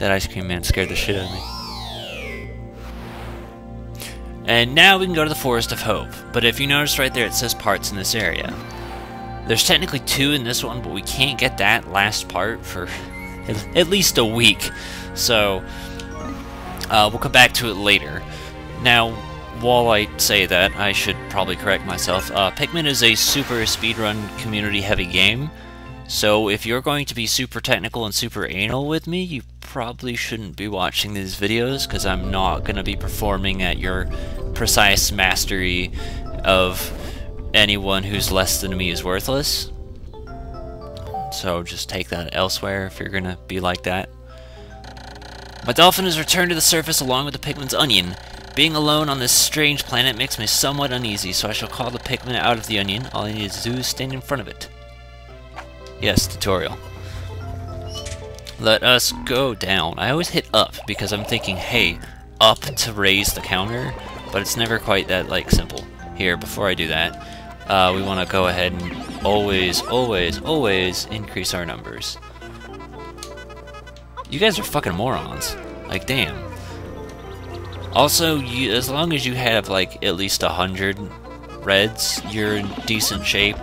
That ice cream man scared the shit out of me. And now we can go to the Forest of Hope. But if you notice right there, it says parts in this area. There's technically 2 in this one, but we can't get that last part for at least a week. So we'll come back to it later. Now, while I say that, I should probably correct myself. Pikmin is a super speedrun community-heavy game. So if you're going to be super technical and super anal with me, you probably shouldn't be watching these videos, because I'm not going to be performing at your precise mastery of anyone who's less than me is worthless. So just take that elsewhere if you're going to be like that. My dolphin has returned to the surface along with the Pikmin's onion. Being alone on this strange planet makes me somewhat uneasy, so I shall call the Pikmin out of the onion. All I need to do is stand in front of it. Yes, tutorial. Let us go down. I always hit up because I'm thinking, hey, up to raise the counter, but it's never quite that, like, simple. Here, before I do that, we want to go ahead and always, always, always increase our numbers. You guys are fucking morons. Like, damn. Also, as long as you have, like, at least 100 reds, you're in decent shape.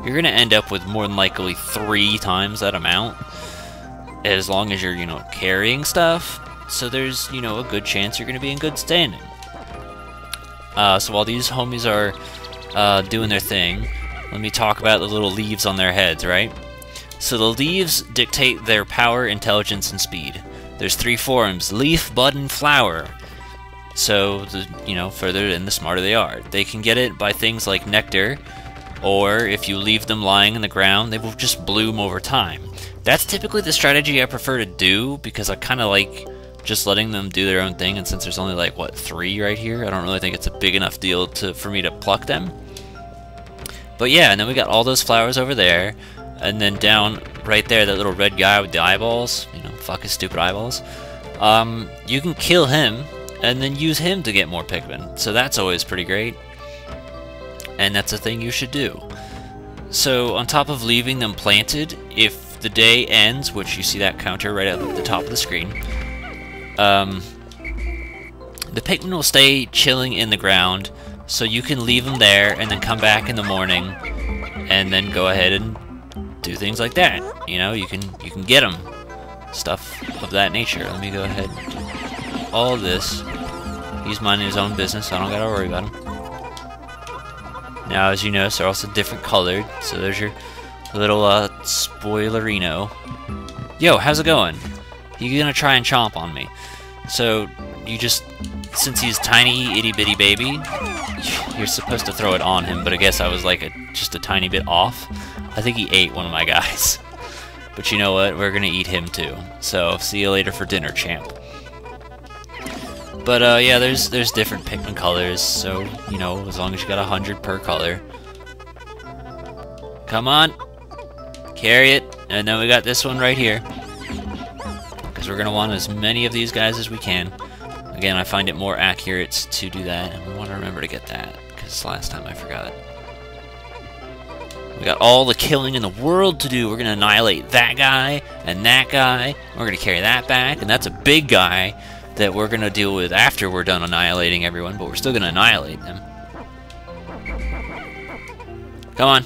You're gonna end up with more than likely 3 times that amount, as long as you're, you know, carrying stuff. So there's, you know, a good chance you're gonna be in good standing. So while these homies are doing their thing, let me talk about the little leaves on their heads, right? So the leaves dictate their power, intelligence, and speed. There's 3 forms: leaf, bud, and flower. So, you know, further in, the smarter they are. They can get it by things like nectar, or if you leave them lying in the ground, they will just bloom over time. That's typically the strategy I prefer to do, because I kind of like just letting them do their own thing, and since there's only like, what, 3 right here, I don't really think it's a big enough deal for me to pluck them. But yeah, and then we got all those flowers over there, and then down right there, that little red guy with the eyeballs, you know, fuck his stupid eyeballs, you can kill him, and then use him to get more Pikmin, so that's always pretty great. And that's a thing you should do. So, on top of leaving them planted, if the day ends, which you see that counter right at the top of the screen, the Pikmin will stay chilling in the ground, so you can leave them there and then come back in the morning and then go ahead and do things like that. You know, you can get them. Stuff of that nature. Let me go ahead and do all this. He's minding his own business, so I don't gotta worry about him. Now, as you notice, they're also different colored, so there's your little spoilerino. Yo, how's it going? You gonna try and chomp on me? So you just, since he's tiny itty bitty baby, you're supposed to throw it on him, but I guess I was like just a tiny bit off. I think he ate one of my guys. But you know what? We're gonna eat him too. So see you later for dinner, champ. But yeah, there's different Pikmin colors, so you know, as long as you got 100 per color. Come on, carry it, and then we got this one right here, because we're gonna want as many of these guys as we can. Again, I find it more accurate to do that, and we want to remember to get that, because last time I forgot. We got all the killing in the world to do. We're gonna annihilate that guy and that guy. We're gonna carry that back, and that's a big guy that we're going to deal with after we're done annihilating everyone, but we're still going to annihilate them. Come on.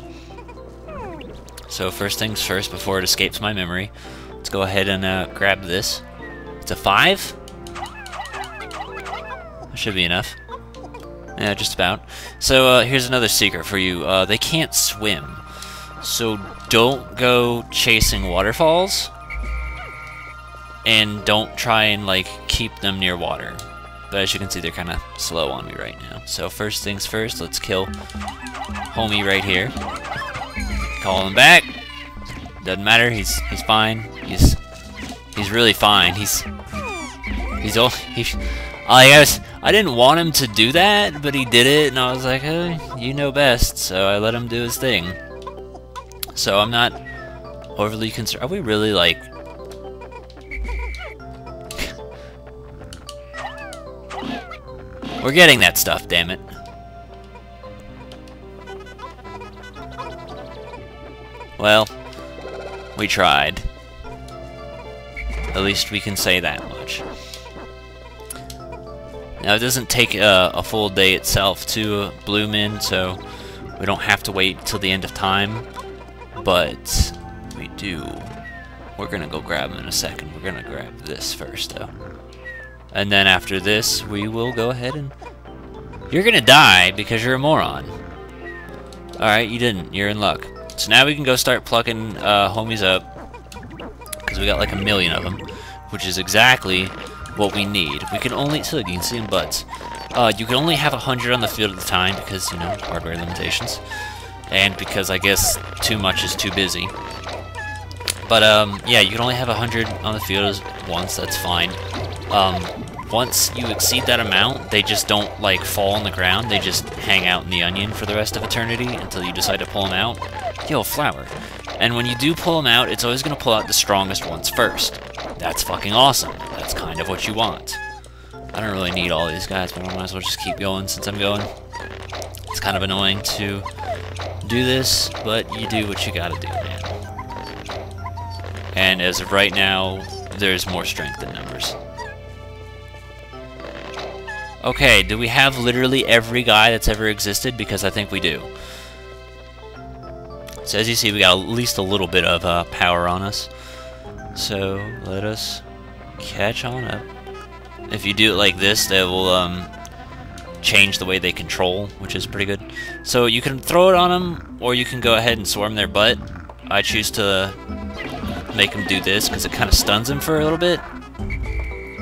So first things first, before it escapes my memory, let's go ahead and grab this. It's a 5? That should be enough. Yeah, just about. So here's another secret for you. They can't swim, so don't go chasing waterfalls. And don't try and, like, keep them near water. But as you can see, they're kind of slow on me right now. So first things first, let's kill homie right here. Call him back. Doesn't matter, he's fine. He's really fine. I didn't want him to do that, but he did it, and I was like, hey, you know best. So I let him do his thing. So I'm not overly concerned. Are we really, like... We're getting that stuff, damn it. Well, we tried. At least we can say that much. Now, it doesn't take a full day itself to bloom in, so we don't have to wait till the end of time. But we do. We're gonna go grab them in a second. We're gonna grab this first, though. And then after this, we will go ahead and... You're gonna die because you're a moron. Alright, you didn't. You're in luck. So now we can go start plucking homies up. Because we got like 1 million of them. Which is exactly what we need. We can only... So you can see in butts. You can only have 100 on the field at the time because, you know, hardware limitations. And because I guess too much is too busy. But, yeah, you can only have 100 on the field once. That's fine. Once you exceed that amount, they just don't, like, fall on the ground. They just hang out in the onion for the rest of eternity until you decide to pull them out. Yo, flower. And when you do pull them out, it's always going to pull out the strongest ones first. That's fucking awesome. That's kind of what you want. I don't really need all these guys, but I might as well just keep going since I'm going. It's kind of annoying to do this, but you do what you gotta do, man. And as of right now, there's more strength in numbers. Okay, do we have literally every guy that's ever existed? Because I think we do. So as you see, we got at least a little bit of power on us. So let us catch on up. If you do it like this, they will change the way they control, which is pretty good. So you can throw it on them, or you can go ahead and swarm their butt. I choose to make them do this because it kind of stuns them for a little bit.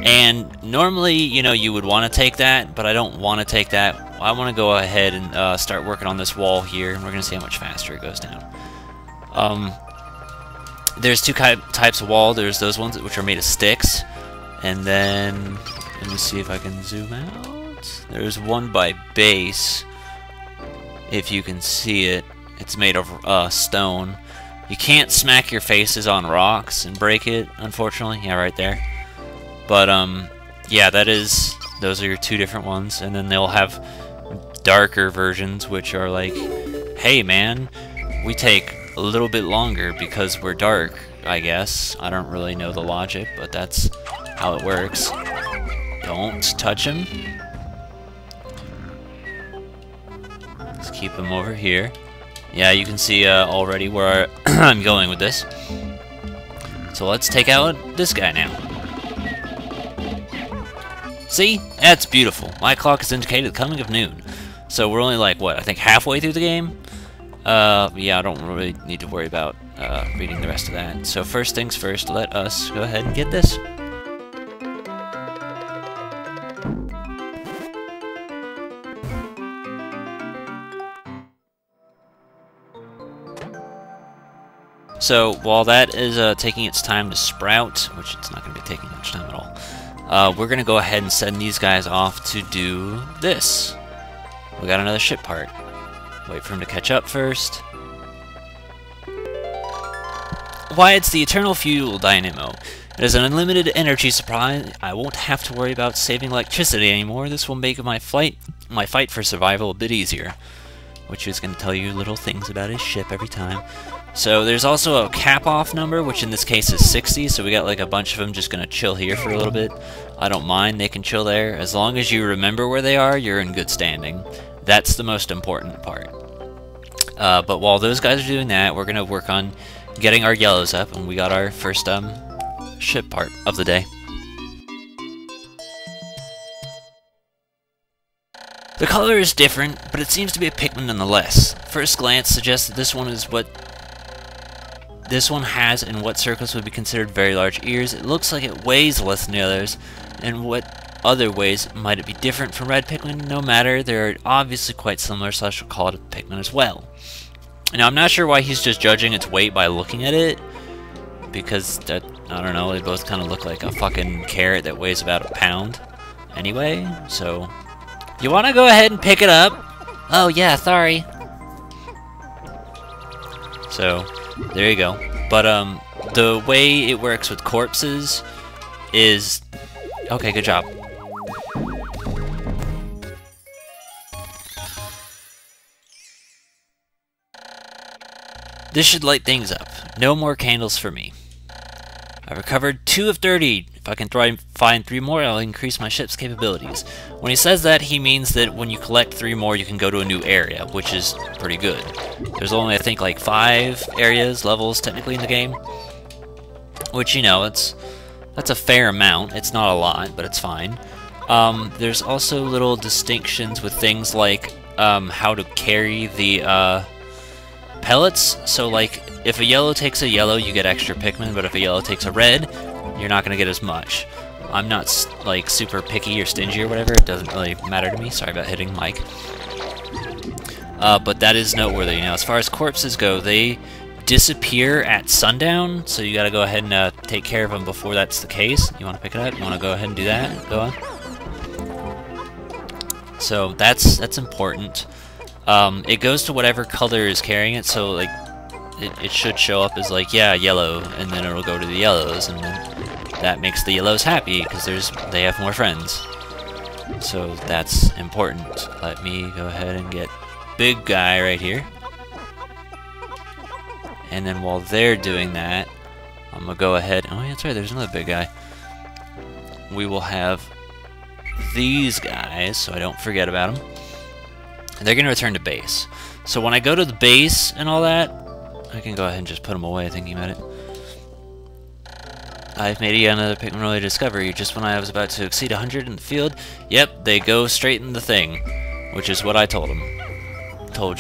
And normally, you know, you would want to take that, but I don't want to take that. I want to go ahead and start working on this wall here, and we're going to see how much faster it goes down. There's two types of wall. There's those ones which are made of sticks, and then let me see if I can zoom out. There's one by base. If you can see it, it's made of stone. You can't smack your faces on rocks and break it, unfortunately. Yeah, right there. But yeah, those are your two different ones, and then they'll have darker versions, which are like, hey man, we take a little bit longer because we're dark, I guess. I don't really know the logic, but that's how it works. Don't touch him. Let's keep him over here. Yeah, you can see already where I'm going with this. So let's take out this guy now. See? That's beautiful. My clock has indicated the coming of noon. So we're only like, what, I think halfway through the game? Yeah, I don't really need to worry about reading the rest of that. So first things first, let us go ahead and get this. So while that is taking its time to sprout, which it's not going to be taking much time at all, we're going to go ahead and send these guys off to do this. We got another ship part. Wait for him to catch up first. Why, it's the Eternal Fuel Dynamo. It has an unlimited energy supply. I won't have to worry about saving electricity anymore. This will make my fight for survival a bit easier. Which is going to tell you little things about his ship every time. So there's also a cap-off number, which in this case is 60, so we got like a bunch of them just going to chill here for a little bit. I don't mind, they can chill there. As long as you remember where they are, you're in good standing. That's the most important part. But while those guys are doing that, we're going to work on getting our yellows up, and we got our first ship part of the day. The color is different, but it seems to be a Pikmin nonetheless. First glance suggests that this one has in what circles would be considered very large ears. It looks like it weighs less than the others. In what other ways might it be different from red Pikmin? No matter, they're obviously quite similar, so I shall call it a Pikmin as well. Now, I'm not sure why he's just judging its weight by looking at it, because that, I don't know, they both kind of look like a fucking carrot that weighs about a pound. Anyway, so you want to go ahead and pick it up? Oh yeah, sorry. So there you go. But the way it works with corpses is... Okay, good job. This should light things up. No more candles for me. I recovered 2 of 30. If I can find 3 more, I'll increase my ship's capabilities. When he says that, he means that when you collect 3 more, you can go to a new area, which is pretty good. There's only, I think, like 5 areas, levels, technically, in the game. Which, you know, that's a fair amount. It's not a lot, but it's fine. There's also little distinctions with things like how to carry the pellets. So, like, if a yellow takes a yellow, you get extra Pikmin, but if a yellow takes a red, you're not going to get as much. I'm not, like, super picky or stingy or whatever. It doesn't really matter to me. Sorry about hitting Mike. But that is noteworthy. Now, as far as corpses go, they disappear at sundown, so you got to go ahead and take care of them before that's the case. You want to pick it up? You want to go ahead and do that? Go on. So that's important. It goes to whatever color is carrying it, so like it should show up as like, yeah, yellow, and then it'll go to the yellows, and then that makes the yellows happy because they have more friends. So that's important. Let me go ahead and get big guy right here. And then while they're doing that, I'm gonna go ahead. Oh, yeah, that's right. There's another big guy. We will have these guys, so I don't forget about them. And they're gonna return to base. So when I go to the base and all that, I can go ahead and just put them away. Thinking about it. I've made yet another Pikmin-related discovery. Just when I was about to exceed 100 in the field, yep, they go straight in the thing, which is what I told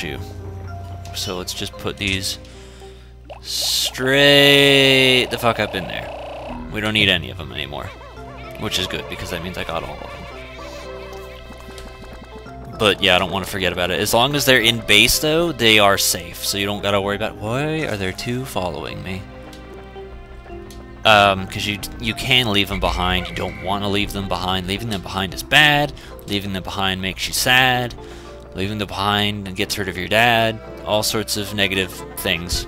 you. So let's just put these straight the fuck up in there. We don't need any of them anymore, which is good because that means I got all of them. But yeah, I don't want to forget about it. As long as they're in base, though, they are safe, so you don't gotta worry about why are there 2 following me. Because you can leave them behind. You don't want to leave them behind. Leaving them behind is bad. Leaving them behind makes you sad. Leaving them behind gets rid of your dad. All sorts of negative things.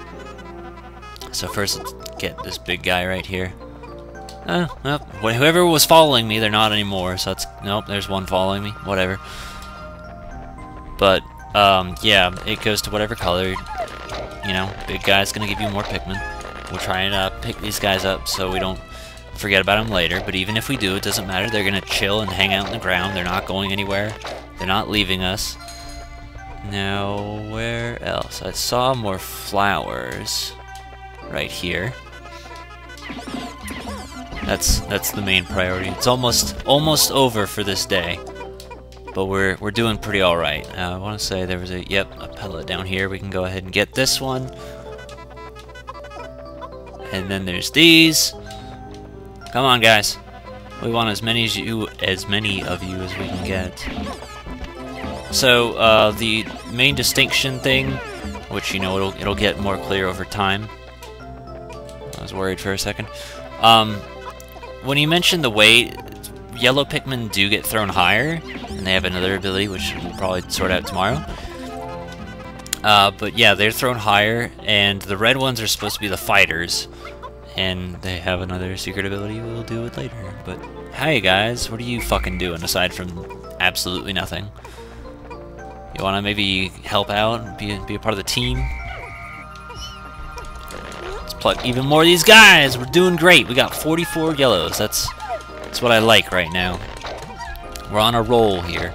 So first, let's get this big guy right here. Well, whoever was following me, they're not anymore. So that's nope. There's one following me. Whatever. But yeah, it goes to whatever color. You know, big guy's gonna give you more Pikmin. We'll try and pick these guys up so we don't forget about them later. But even if we do, it doesn't matter. They're gonna chill and hang out on the ground. They're not going anywhere. They're not leaving us. Now, where else? I saw more flowers right here. That's the main priority. It's almost over for this day, but we're doing pretty all right. I want to say there was a pellet down here. We can go ahead and get this one, and then there's these. Come on, guys. We want as many of you as we can get. So the main distinction thing, which you know it'll get more clear over time. I was worried for a second. When you mentioned the weight, yellow Pikmin do get thrown higher, and they have another ability which we'll probably sort out tomorrow. But yeah, they're thrown higher, and the red ones are supposed to be the fighters, and they have another secret ability. We'll do it later. But hey guys, what are you fucking doing aside from absolutely nothing? You wanna maybe help out, be a part of the team? Pluck even more of these guys. We're doing great. We got 44 yellows. That's what I like right now. We're on a roll here.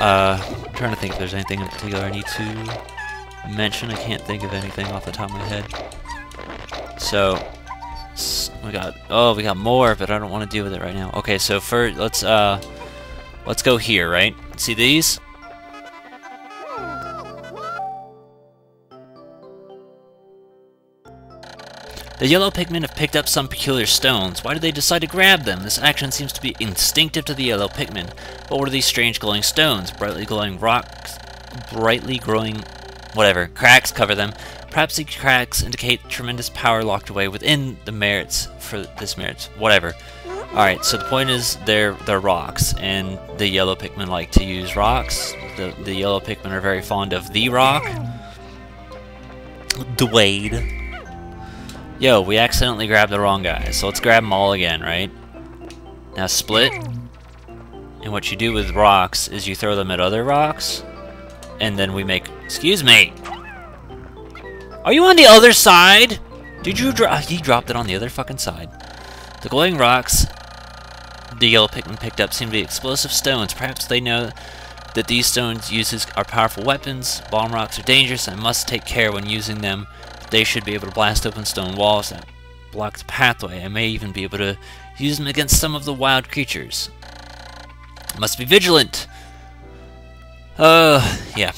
I'm trying to think if there's anything in particular I need to mention. I can't think of anything off the top of my head. So we got more, but I don't want to deal with it right now. Okay, so first let's go here, right? See these? The yellow Pikmin have picked up some peculiar stones. Why did they decide to grab them? This action seems to be instinctive to the yellow Pikmin. But what are these strange glowing stones? Brightly glowing rocks, cracks cover them. Perhaps these cracks indicate tremendous power locked away within the merits for this merits. Whatever. Alright, so the point is they're rocks, and the yellow Pikmin like to use rocks. The yellow Pikmin are very fond of the rock. Dwayne. Yo, we accidentally grabbed the wrong guy, so let's grab them all again, right? Now split. And what you do with rocks is you throw them at other rocks, and then we make... Excuse me! Are you on the other side? Did you drop? He dropped it on the other fucking side. The glowing rocks the yellow Pikmin picked up seem to be explosive stones. Perhaps they know that these stones uses are powerful weapons. Bomb rocks are dangerous and must take care when using them. They should be able to blast open stone walls that block the pathway. I may even be able to use them against some of the wild creatures. Must be vigilant. Yeah.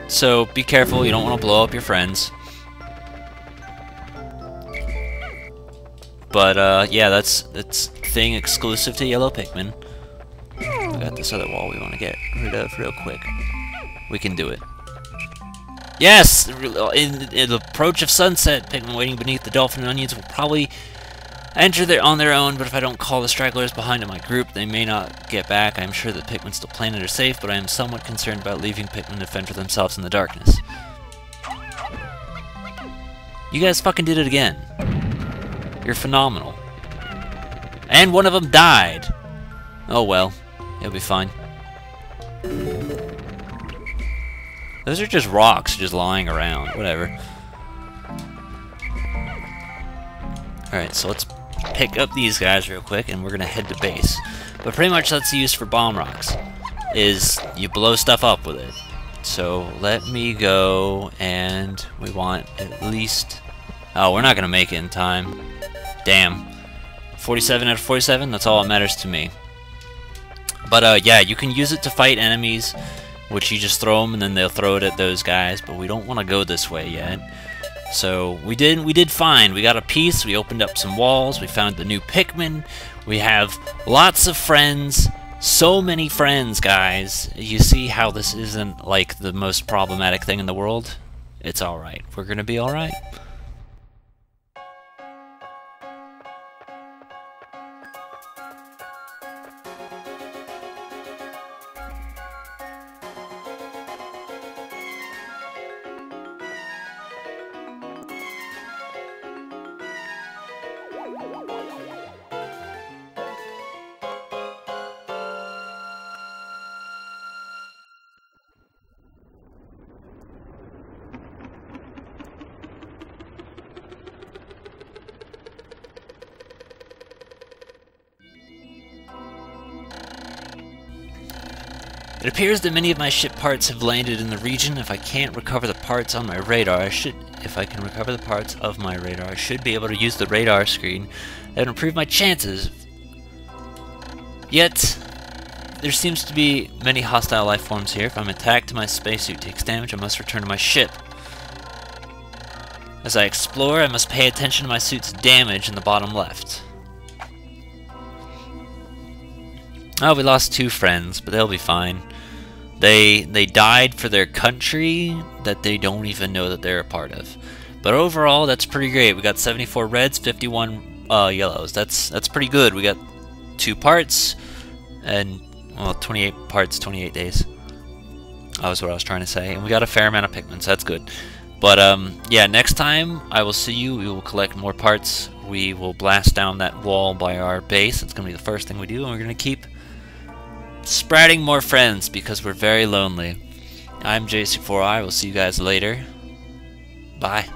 So be careful. You don't want to blow up your friends. But yeah, that's thing exclusive to yellow Pikmin. We got this other wall we want to get rid of real quick. We can do it. Yes! In the approach of sunset, Pikmin waiting beneath the dolphin and onions will probably enter on their own, but if I don't call the stragglers behind in my group, they may not get back. I am sure that Pikmin still planet are safe, but I am somewhat concerned about leaving Pikmin to fend for themselves in the darkness. You guys fucking did it again. You're phenomenal. And one of them died. Oh well. It'll be fine. Those are just rocks just lying around. Whatever. Alright, so let's pick up these guys real quick and we're gonna head to base. But pretty much that's used for bomb rocks. Is you blow stuff up with it. So let me go and we want at least... Oh, we're not gonna make it in time. Damn. 47 out of 47, that's all that matters to me. But yeah, you can use it to fight enemies, which you just throw them and then they'll throw it at those guys, but we don't want to go this way yet. So we did fine. We got a piece, we opened up some walls, we found the new Pikmin, we have lots of friends, so many friends, guys. You see how this isn't like the most problematic thing in the world? It's alright. We're gonna be alright. It appears that many of my ship parts have landed in the region. If I can't recover the parts on my radar, if I can recover the parts of my radar, I should be able to use the radar screen and improve my chances. Yet, there seems to be many hostile life forms here. If I'm attacked and my spacesuit takes damage, I must return to my ship. As I explore, I must pay attention to my suit's damage in the bottom left. Oh, we lost 2 friends, but they'll be fine. They died for their country that they don't even know that they're a part of. But overall, that's pretty great. We got 74 reds, 51 yellows. That's pretty good. We got 2 parts, and well, 28 parts, 28 days. That was what I was trying to say. And we got a fair amount of Pikmin, so that's good. But yeah, next time I will see you. We will collect more parts. We will blast down that wall by our base. It's going to be the first thing we do, and we're going to keep spreading more friends because we're very lonely. I'm JC4I. We'll see you guys later. Bye.